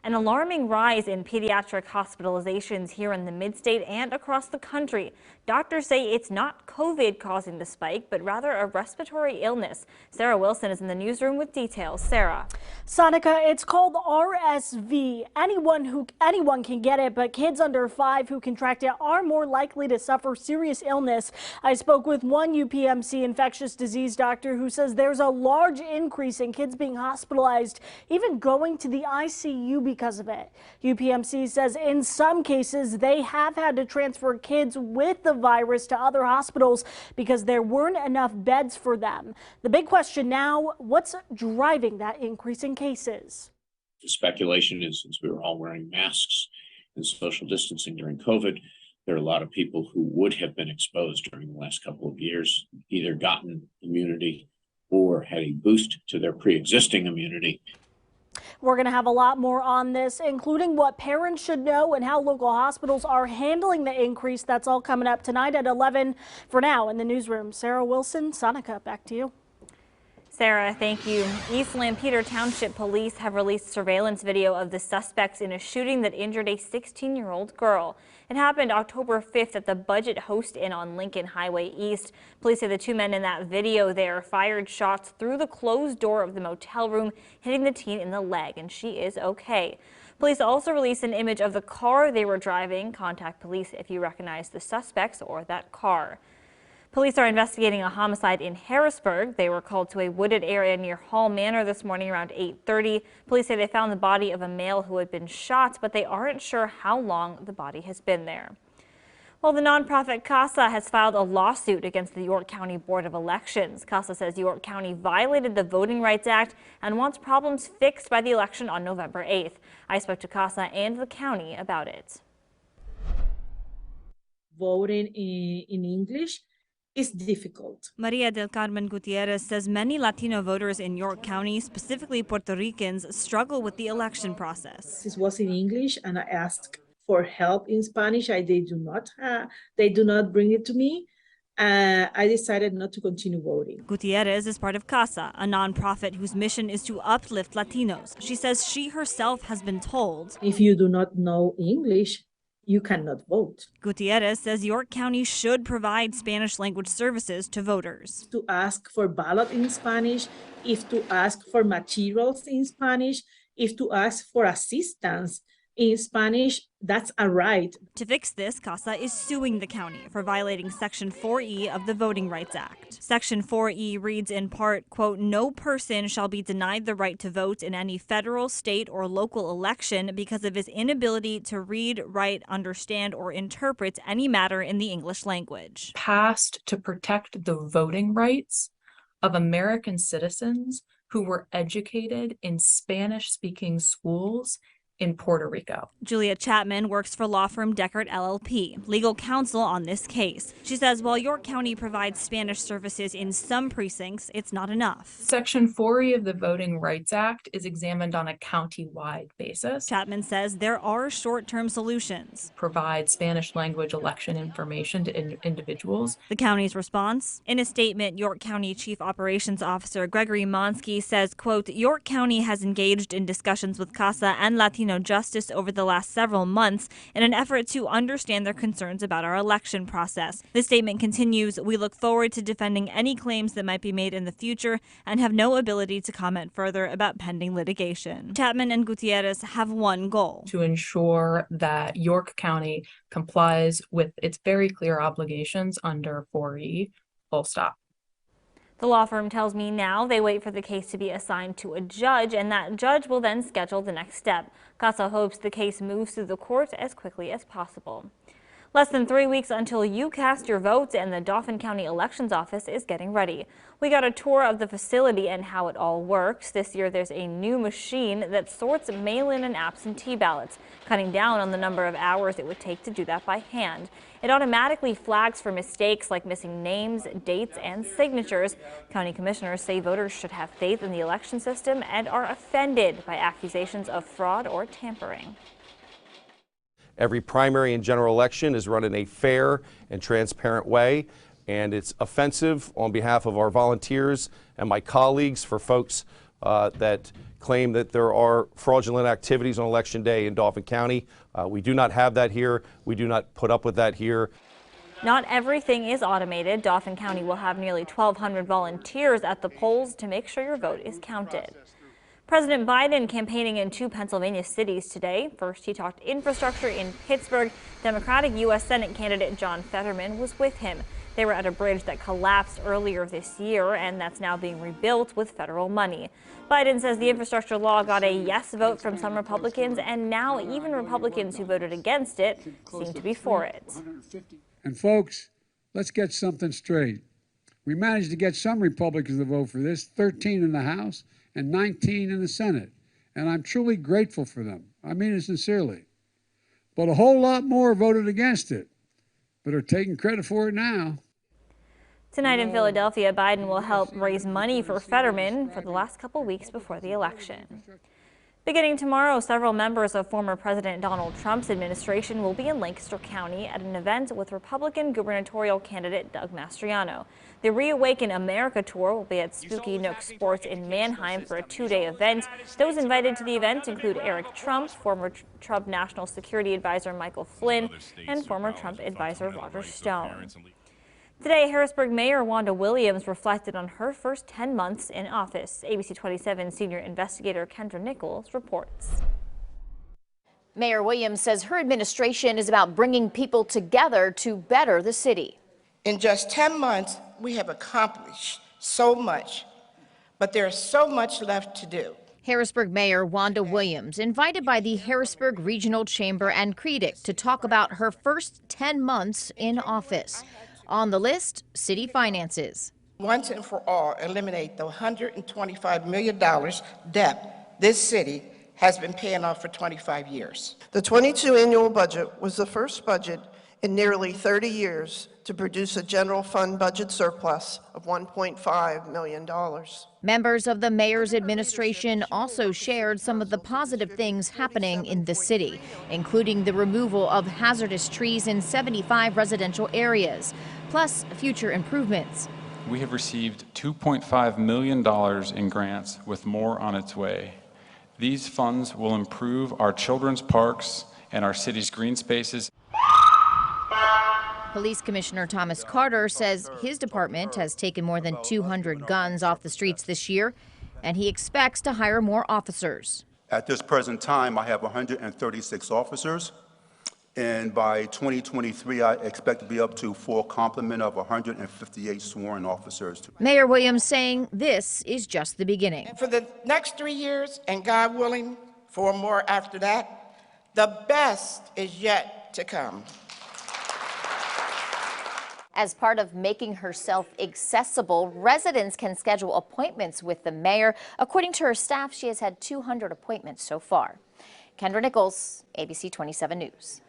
An alarming rise in pediatric hospitalizations here in the mid-state and across the country. Doctors say it's not COVID causing the spike, but rather a respiratory illness. Sarah Wilson is in the newsroom with details. Sarah. Sanika, it's called RSV. Anyone can get it, but kids under 5 who contract it are more likely to suffer serious illness. I spoke with one UPMC infectious disease doctor who says there's a large increase in kids being hospitalized, even going to the ICU because of it. UPMC says in some cases they have had to transfer kids with the virus to other hospitals because there weren't enough beds for them. The big question now, what's driving that increase in cases? The speculation is, since we were all wearing masks and social distancing during COVID, there are a lot of people who would have been exposed during the last couple of years, either gotten immunity or had a boost to their pre-existing immunity. We're going to have a lot more on this, including what parents should know and how local hospitals are handling the increase. That's all coming up tonight at 11. For now, in the newsroom, Sarah Wilson, Sanika, back to you. Sarah, thank you. East Lampeter Township Police have released surveillance video of the suspects in a shooting that injured a 16-year-old girl. It happened October 5th at the Budget Host Inn on Lincoln Highway East. Police say the two men in that video there fired shots through the closed door of the motel room, hitting the teen in the leg, and she is okay. Police also released an image of the car they were driving. Contact police if you recognize the suspects or that car. Police are investigating a homicide in Harrisburg. They were called to a wooded area near Hall Manor this morning around 8:30. Police say they found the body of a male who had been shot, but they aren't sure how long the body has been there. Well, the nonprofit CASA has filed a lawsuit against the York County Board of Elections. CASA says York County violated the Voting Rights Act and wants problems fixed by the election on November 8th. I spoke to CASA and the county about it. Voting in English is difficult. Maria del Carmen Gutierrez says many Latino voters in York County, specifically Puerto Ricans, struggle with the election process. This was in English, and I asked for help in Spanish. They do not bring it to me. I decided not to continue voting. Gutierrez is part of CASA, a nonprofit whose mission is to uplift Latinos. She says she herself has been told, if you do not know English, you cannot vote. Gutierrez says York County should provide Spanish language services to voters. To ask for ballot in Spanish, if to ask for materials in Spanish, if to ask for assistance in Spanish, that's a right. To fix this, CASA is suing the county for violating Section 4E of the Voting Rights Act. Section 4E reads in part, quote, no person shall be denied the right to vote in any federal, state, or local election because of his inability to read, write, understand, or interpret any matter in the English language. Passed to protect the voting rights of American citizens who were educated in Spanish-speaking schools in Puerto Rico. Julia Chapman works for law firm Deckert LLP, legal counsel on this case. She says while York County provides Spanish services in some precincts, it's not enough. Section 4E of the Voting Rights Act is examined on a county-wide basis. Chapman says there are short-term solutions. Provide Spanish language election information to individuals. The county's response? In a statement, York County Chief Operations Officer Gregory Monsky says, quote, York County has engaged in discussions with CASA and Latino Justice over the last several months in an effort to understand their concerns about our election process. The statement continues, we look forward to defending any claims that might be made in the future and have no ability to comment further about pending litigation. Chapman and Gutierrez have one goal: to ensure that York County complies with its very clear obligations under 4E, full stop. The law firm tells me now they wait for the case to be assigned to a judge, and that judge will then schedule the next step. CASA hopes the case moves through the court as quickly as possible. Less than 3 weeks until you cast your votes, and the Dauphin County Elections Office is getting ready. We got a tour of the facility and how it all works. This year there's a new machine that sorts mail-in and absentee ballots, cutting down on the number of hours it would take to do that by hand. It automatically flags for mistakes like missing names, dates, and signatures. County commissioners say voters should have faith in the election system and are offended by accusations of fraud or tampering. Every primary and general election is run in a fair and transparent way, and it's offensive on behalf of our volunteers and my colleagues for folks that claim that there are fraudulent activities on Election Day in Dauphin County. We do not have that here. We do not put up with that here. Not everything is automated. Dauphin County will have nearly 1,200 volunteers at the polls to make sure your vote is counted. President Biden campaigning in 2 Pennsylvania cities today. First, he talked infrastructure in Pittsburgh. Democratic U.S. Senate candidate John Fetterman was with him. They were at a bridge that collapsed earlier this year, and that's now being rebuilt with federal money. Biden says the infrastructure law got a yes vote from some Republicans, and now even Republicans who voted against it seem to be for it. And folks, let's get something straight. We managed to get some Republicans to vote for this, 13 in the House and 19 in the Senate. And I'm truly grateful for them. I mean it sincerely. But a whole lot more voted against it, but are taking credit for it now. Tonight in Philadelphia, Biden will help raise money for Fetterman for the last couple weeks before the election. Beginning tomorrow, several members of former President Donald Trump's administration will be in Lancaster County at an event with Republican gubernatorial candidate Doug Mastriano. The Reawaken America tour will be at Spooky Nook Sports in Manheim for a 2-day event. Those invited to the event include Eric Trump, former Trump National Security Advisor Michael Flynn, and former Trump advisor Roger Stone. Today, Harrisburg Mayor Wanda Williams reflected on her first 10 months in office. ABC 27 senior investigator Kendra Nichols reports. Mayor Williams says her administration is about bringing people together to better the city. In just 10 months, we have accomplished so much, but there's so much left to do. Harrisburg Mayor Wanda Williams, invited by the Harrisburg Regional Chamber and CREDIC to talk about her first 10 months in office. On the list, city finances. Once and for all, eliminate the $125 million debt this city has been paying off for 25 years. The 22 annual budget was the first budget in nearly 30 years to produce a general fund budget surplus of $1.5 million. Members of the mayor's administration also shared some of the positive things happening in the city, including the removal of hazardous trees in 75 residential areas, plus future improvements. We have received $2.5 million in grants, with more on its way. These funds will improve our children's parks and our city's green spaces. Police Commissioner Thomas Carter says his department has taken more than 200 guns off the streets this year, and he expects to hire more officers. At this present time, I have 136 officers, and by 2023, I expect to be up to full complement of 158 sworn officers. Mayor Williams saying this is just the beginning. And for the next 3 years, and God willing, 4 more after that, the best is yet to come. As part of making herself accessible, residents can schedule appointments with the mayor. According to her staff, she has had 200 appointments so far. Kendra Nichols, ABC 27 News.